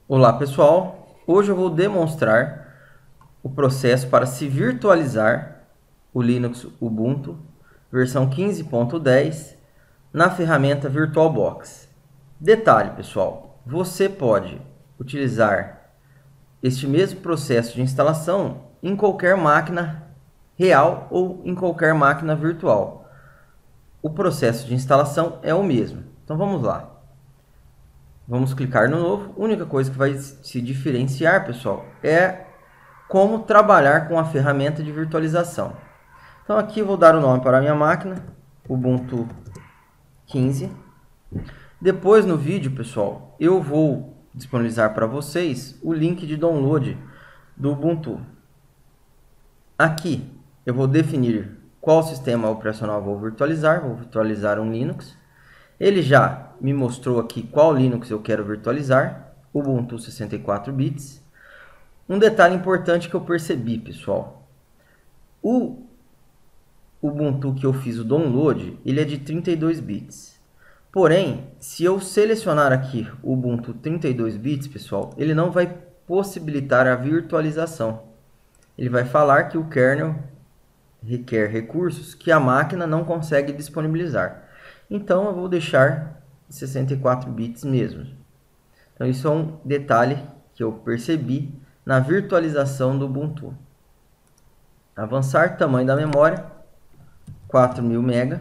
Olá pessoal, hoje eu vou demonstrar o processo para se virtualizar o Linux Ubuntu versão 15.10 na ferramenta VirtualBox. Detalhe pessoal, você pode utilizar este mesmo processo de instalação em qualquer máquina real ou em qualquer máquina virtual. O processo de instalação é o mesmo. Então vamos lá. Vamos clicar no novo. A única coisa que vai se diferenciar, pessoal, é como trabalhar com a ferramenta de virtualização. Então aqui eu vou dar o nome para a minha máquina, Ubuntu 15. Depois no vídeo, pessoal, eu vou disponibilizar para vocês o link de download do Ubuntu. Aqui eu vou definir qual sistema operacional vou virtualizar um Linux. Ele já me mostrou aqui qual Linux eu quero virtualizar, Ubuntu 64 bits. Um detalhe importante que eu percebi, pessoal, o Ubuntu que eu fiz o download, ele é de 32 bits. Porém, se eu selecionar aqui o Ubuntu 32 bits, pessoal, ele não vai possibilitar a virtualização. Ele vai falar que o kernel requer recursos que a máquina não consegue disponibilizar. Então eu vou deixar 64 bits mesmo. Então isso é um detalhe que eu percebi na virtualização do Ubuntu. Avançar, tamanho da memória, 4000 MB.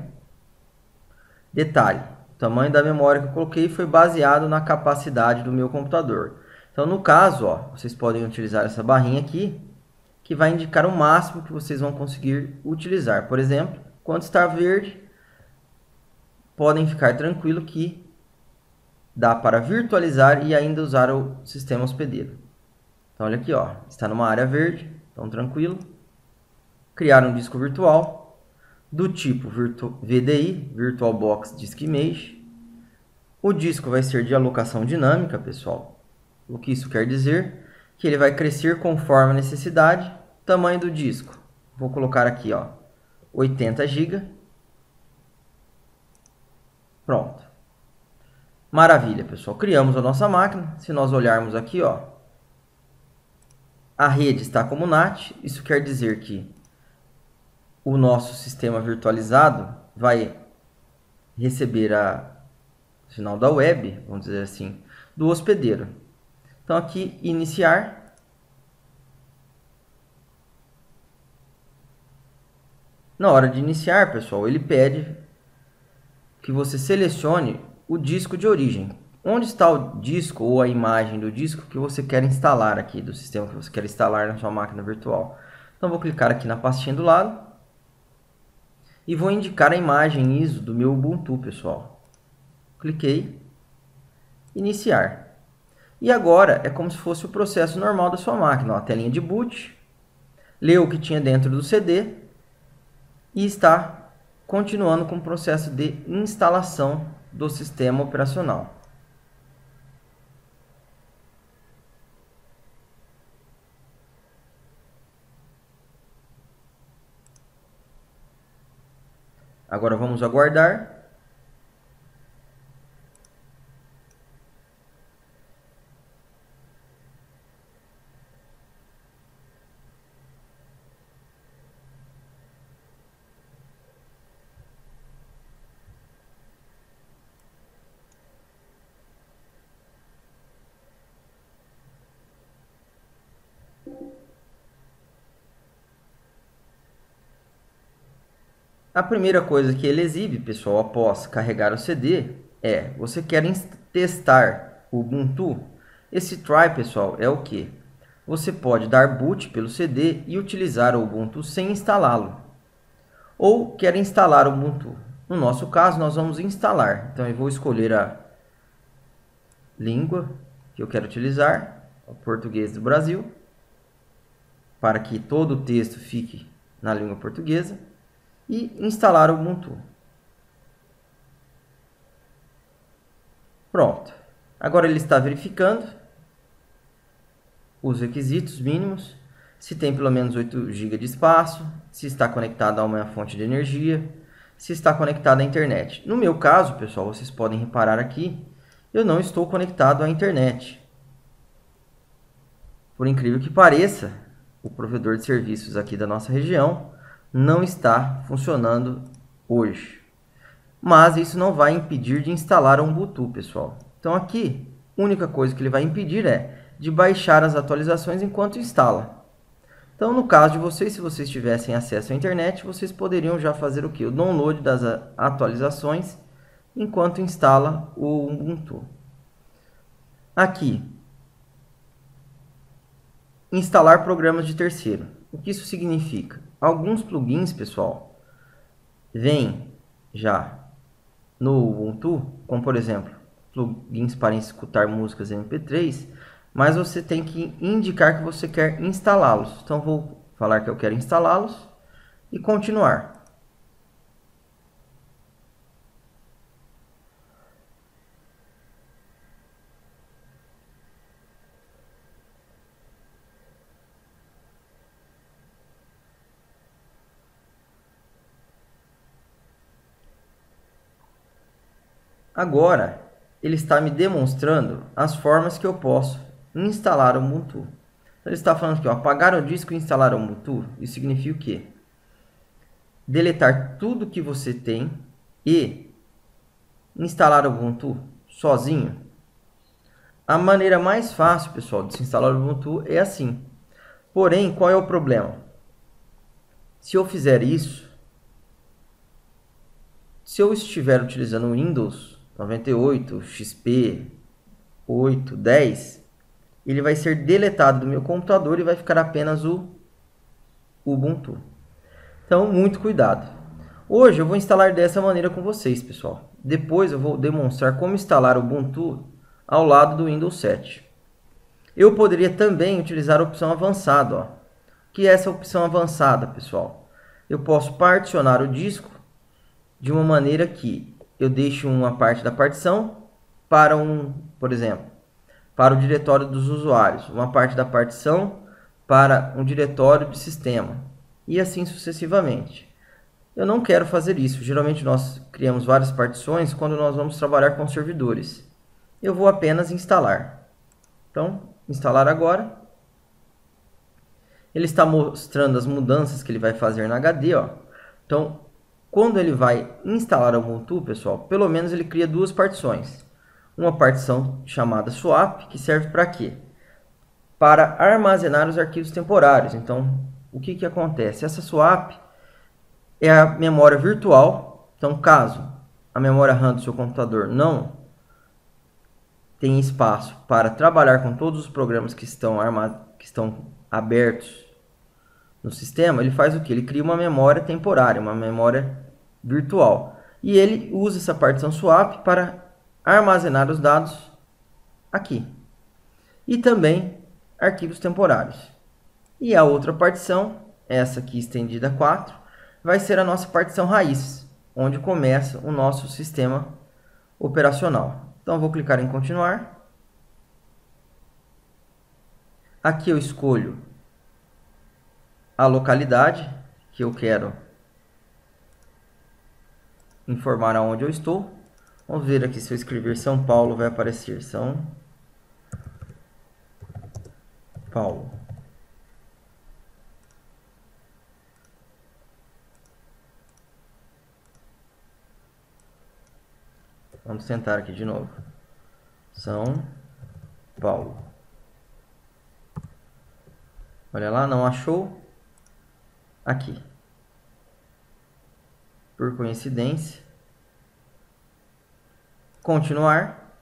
Detalhe, o tamanho da memória que eu coloquei foi baseado na capacidade do meu computador. Então no caso, ó, vocês podem utilizar essa barrinha aqui, que vai indicar o máximo que vocês vão conseguir utilizar. Por exemplo, quando está verde, podem ficar tranquilo que dá para virtualizar e ainda usar o sistema hospedeiro. Então olha aqui, ó, está numa área verde, então tranquilo. Criar um disco virtual do tipo VDI, VirtualBox Disk Image. O disco vai ser de alocação dinâmica, pessoal. O que isso quer dizer? Que ele vai crescer conforme a necessidade. Tamanho do disco, vou colocar aqui, ó, 80 GB. Pronto. Maravilha, pessoal. Criamos a nossa máquina. Se nós olharmos aqui, ó, a rede está como NAT. Isso quer dizer que o nosso sistema virtualizado vai receber o sinal da web, vamos dizer assim, do hospedeiro. Então aqui, iniciar. Na hora de iniciar, pessoal, ele pede que você selecione o disco de origem. Onde está o disco ou a imagem do disco que você quer instalar aqui, do sistema que você quer instalar na sua máquina virtual. Então vou clicar aqui na pastinha do lado e vou indicar a imagem ISO do meu Ubuntu, pessoal. Cliquei, iniciar. E agora é como se fosse o processo normal da sua máquina. Ó, a telinha de boot, leu o que tinha dentro do CD e está continuando com o processo de instalação do sistema operacional. Agora vamos aguardar. A primeira coisa que ele exibe, pessoal, após carregar o CD, é: você quer testar o Ubuntu? Esse try, pessoal, é o que? Você pode dar boot pelo CD e utilizar o Ubuntu sem instalá-lo. Ou quer instalar o Ubuntu? No nosso caso, nós vamos instalar. Então, eu vou escolher a língua que eu quero utilizar, o português do Brasil, para que todo o texto fique na língua portuguesa. E instalar o Ubuntu. Pronto. Agora ele está verificando os requisitos mínimos, se tem pelo menos 8 GB de espaço, se está conectado a uma fonte de energia, se está conectado à internet. No meu caso, pessoal, vocês podem reparar aqui, eu não estou conectado à internet. por incrível que pareça, o provedor de serviços aqui da nossa região não está funcionando hoje. Mas isso não vai impedir de instalar o Ubuntu, pessoal. Então aqui, a única coisa que ele vai impedir é de baixar as atualizações enquanto instala. Então, no caso de vocês, se vocês tivessem acesso à internet, vocês poderiam já fazer o que? O download das atualizações enquanto instala o Ubuntu. Aqui, instalar programas de terceiro. O que isso significa? Alguns plugins, pessoal, vêm já no Ubuntu, como por exemplo, plugins para escutar músicas MP3, mas você tem que indicar que você quer instalá-los. Então vou falar que eu quero instalá-los e continuar. Agora, ele está me demonstrando as formas que eu posso instalar o Ubuntu. Ele está falando aqui, ó, apagar o disco e instalar o Ubuntu. Isso significa o quê? Deletar tudo que você tem e instalar o Ubuntu sozinho. A maneira mais fácil, pessoal, de se instalar o Ubuntu é assim. Porém, qual é o problema? Se eu fizer isso, se eu estiver utilizando o Windows 98, XP, 8, 10, ele vai ser deletado do meu computador e vai ficar apenas o Ubuntu. Então, muito cuidado. Hoje eu vou instalar dessa maneira com vocês, pessoal. Depois eu vou demonstrar como instalar o Ubuntu ao lado do Windows 7. Eu poderia também utilizar a opção avançada, ó. Que é essa opção avançada, pessoal? Eu posso particionar o disco de uma maneira que eu deixo uma parte da partição para por exemplo, para o diretório dos usuários, uma parte da partição para um diretório de sistema e assim sucessivamente. Eu não quero fazer isso. Geralmente nós criamos várias partições quando nós vamos trabalhar com servidores. Eu vou apenas instalar. Então, instalar agora. Ele está mostrando as mudanças que ele vai fazer na HD, ó. Então, quando ele vai instalar o Ubuntu, pessoal, pelo menos ele cria duas partições. Uma partição chamada swap, que serve para quê? Para armazenar os arquivos temporários. Então, o que acontece? Essa swap é a memória virtual. Então, caso a memória RAM do seu computador não tenha espaço para trabalhar com todos os programas que estão abertos no sistema, ele faz o que? Ele cria uma memória temporária, uma memória virtual. E ele usa essa partição swap para armazenar os dados aqui. E também arquivos temporários. E a outra partição, essa aqui estendida a 4, vai ser a nossa partição raiz, onde começa o nosso sistema operacional. Então, vou clicar em continuar. Aqui eu escolho a localidade que eu quero informar aonde eu estou. Vamos ver aqui, se eu escrever São Paulo, vai aparecer São Paulo. Vamos tentar aqui de novo. São Paulo. Olha lá, não achou? Aqui. Por coincidência. Continuar.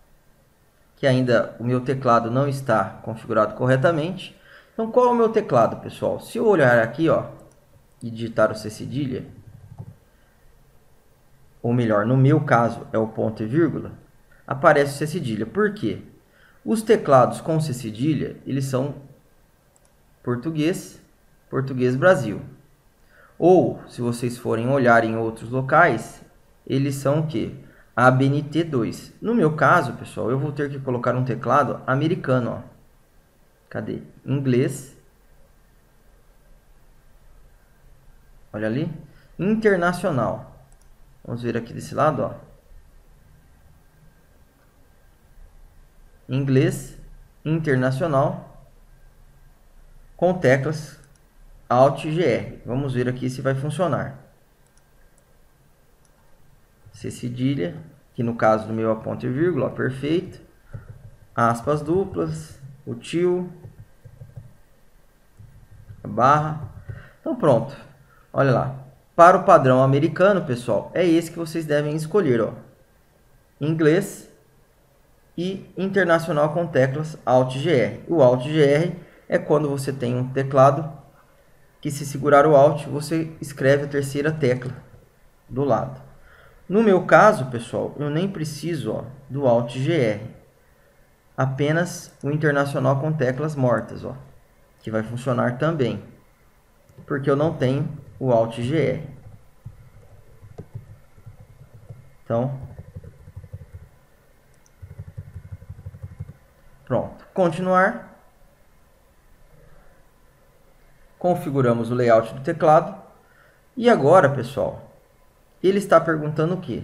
Que ainda o meu teclado não está configurado corretamente. Então, qual é o meu teclado, pessoal? Se eu olhar aqui, ó, e digitar o C cedilha, ou melhor, no meu caso é o ponto e vírgula, aparece o C cedilha. Por quê? Os teclados com C cedilha, eles são português, português Brasil. Ou, se vocês forem olhar em outros locais, eles são o quê? ABNT2. No meu caso, pessoal, eu vou ter que colocar um teclado americano, ó. Cadê? Inglês. Olha ali. Internacional. Vamos ver aqui desse lado, ó. Inglês internacional. com teclas Alt e GR. Vamos ver aqui se vai funcionar. C cedilha, que no caso do meu é ponto e vírgula, ó, perfeito. Aspas duplas, o tio, a barra. Então pronto. Olha lá. Para o padrão americano, pessoal, é esse que vocês devem escolher, ó. Inglês e internacional com teclas Alt GR. O Alt GR é quando você tem um teclado que, se segurar o Alt, você escreve a terceira tecla do lado. No meu caso, pessoal, eu nem preciso, ó, do Alt GR. Apenas o internacional com teclas mortas, ó, que vai funcionar também, porque eu não tenho o Alt GR. Então, pronto. Continuar. Configuramos o layout do teclado. E agora, pessoal, ele está perguntando o quê?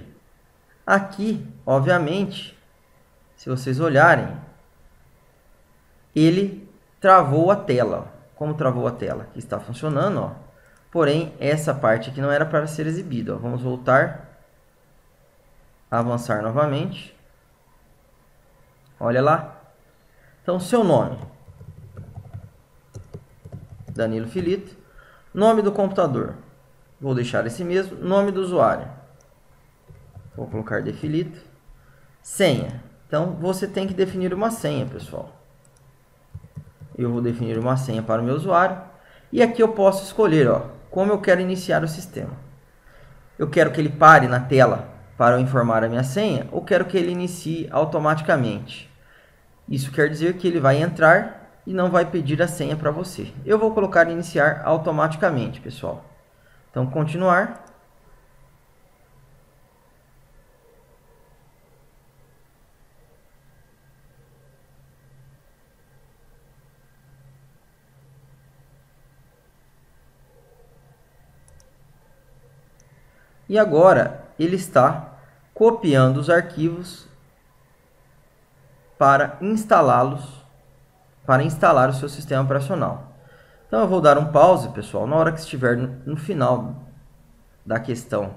Aqui, obviamente, se vocês olharem, ele travou a tela. Como travou a tela? Aqui está funcionando, ó. Porém, essa parte aqui não era para ser exibida, ó. Vamos voltar, avançar novamente. Olha lá. Então, seu nome, Danilo Filito. Nome do computador, vou deixar esse mesmo. Nome do usuário, vou colocar de Filito. Senha, então você tem que definir uma senha, pessoal. Eu vou definir uma senha para o meu usuário. E aqui eu posso escolher, ó, como eu quero iniciar o sistema. Eu quero que ele pare na tela para eu informar a minha senha, ou quero que ele inicie automaticamente. Isso quer dizer que ele vai entrar e não vai pedir a senha para você. Eu vou colocar iniciar automaticamente, pessoal. Então, continuar. E agora ele está copiando os arquivos para instalá-los, para instalar o seu sistema operacional. Então eu vou dar um pause, pessoal, na hora que estiver no final da questão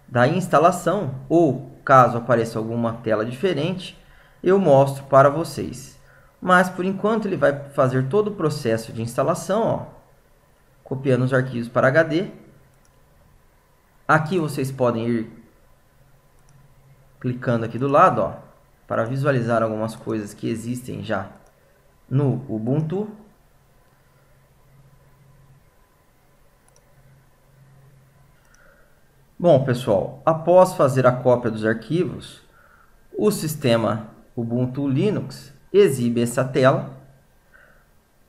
da instalação, ou caso apareça alguma tela diferente, eu mostro para vocês. Mas por enquanto ele vai fazer todo o processo de instalação, ó, copiando os arquivos para HD. Aqui vocês podem ir clicando aqui do lado, ó, para visualizar algumas coisas que existem já no Ubuntu. Bom, pessoal, após fazer a cópia dos arquivos, o sistema Ubuntu Linux exibe essa tela,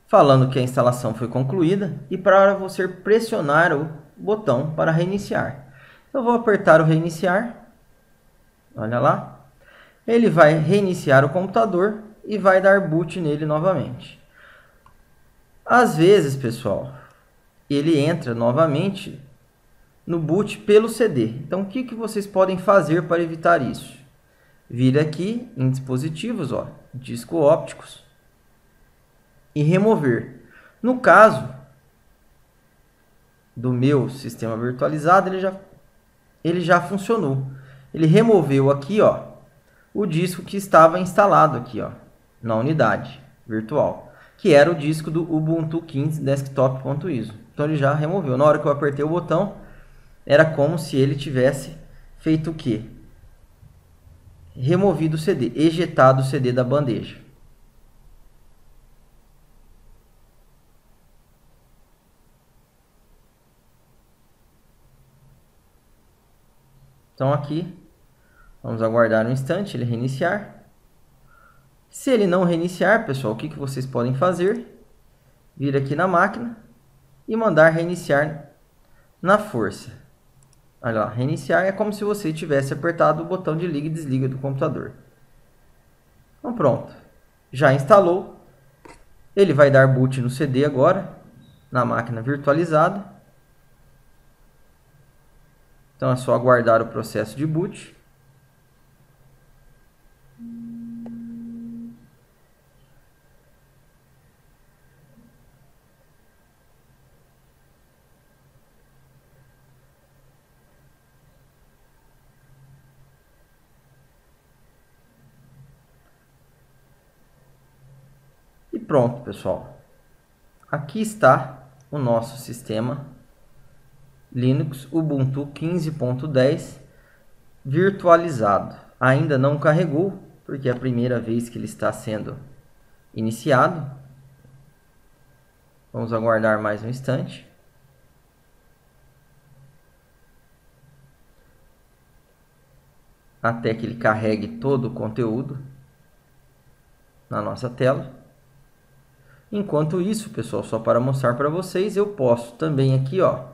falando que a instalação foi concluída e para você pressionar o botão para reiniciar. Eu vou apertar o reiniciar, olha lá, ele vai reiniciar o computador e vai dar boot nele novamente. Às vezes, pessoal, ele entra novamente no boot pelo CD. Então, o que vocês podem fazer para evitar isso? Vir aqui em dispositivos, ó, disco ópticos, e remover. No caso do meu sistema virtualizado, ele já funcionou. Ele removeu aqui, ó, o disco que estava instalado aqui, ó, na unidade virtual, que era o disco do Ubuntu 15 desktop.iso. Então ele já removeu. Na hora que eu apertei o botão, era como se ele tivesse feito o quê? Removido o CD, ejetado o CD da bandeja. Então aqui, vamos aguardar um instante ele reiniciar. Se ele não reiniciar, pessoal, o que vocês podem fazer? Vir aqui na máquina e mandar reiniciar na força. Olha lá, reiniciar é como se você tivesse apertado o botão de liga e desliga do computador. Então pronto, já instalou. Ele vai dar boot no CD agora, na máquina virtualizada. Então é só aguardar o processo de boot. pronto, pessoal. Aqui está o nosso sistema Linux Ubuntu 15.10 virtualizado. Ainda não carregou, porque é a primeira vez que ele está sendo iniciado. Vamos aguardar mais um instante. Até que ele carregue todo o conteúdo na nossa tela. Enquanto isso, pessoal, só para mostrar para vocês, eu posso também aqui, ó,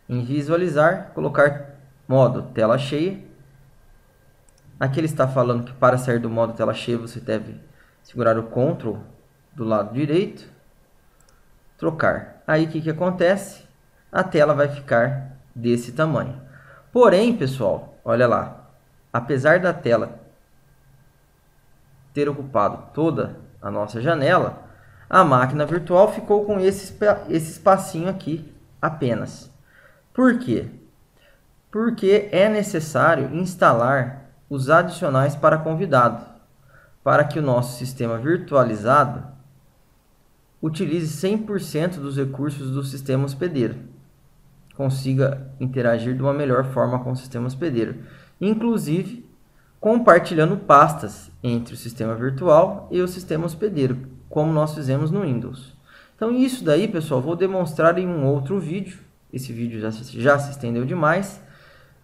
em visualizar, colocar modo tela cheia. Aqui ele está falando que para sair do modo tela cheia você deve segurar o Ctrl do lado direito, trocar. Aí o que acontece? A tela vai ficar desse tamanho. Porém, pessoal, olha lá, apesar da tela ter ocupado toda a nossa janela, a máquina virtual ficou com esse espacinho aqui apenas. Por quê? Porque é necessário instalar os adicionais para convidado, para que o nosso sistema virtualizado utilize 100% dos recursos do sistema hospedeiro, consiga interagir de uma melhor forma com o sistema hospedeiro, inclusive compartilhando pastas entre o sistema virtual e o sistema hospedeiro, como nós fizemos no Windows. Então isso daí, pessoal, vou demonstrar em um outro vídeo. Esse vídeo já se estendeu demais.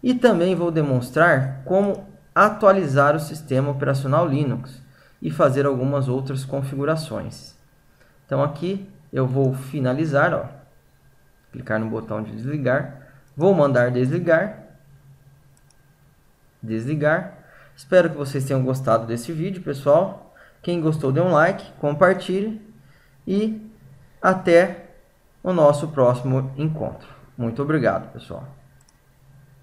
E também vou demonstrar como atualizar o sistema operacional Linux e fazer algumas outras configurações. Então aqui eu vou finalizar, ó, clicar no botão de desligar, vou mandar desligar. Espero que vocês tenham gostado desse vídeo, pessoal. Quem gostou, dê um like, compartilhe e até o nosso próximo encontro. Muito obrigado, pessoal.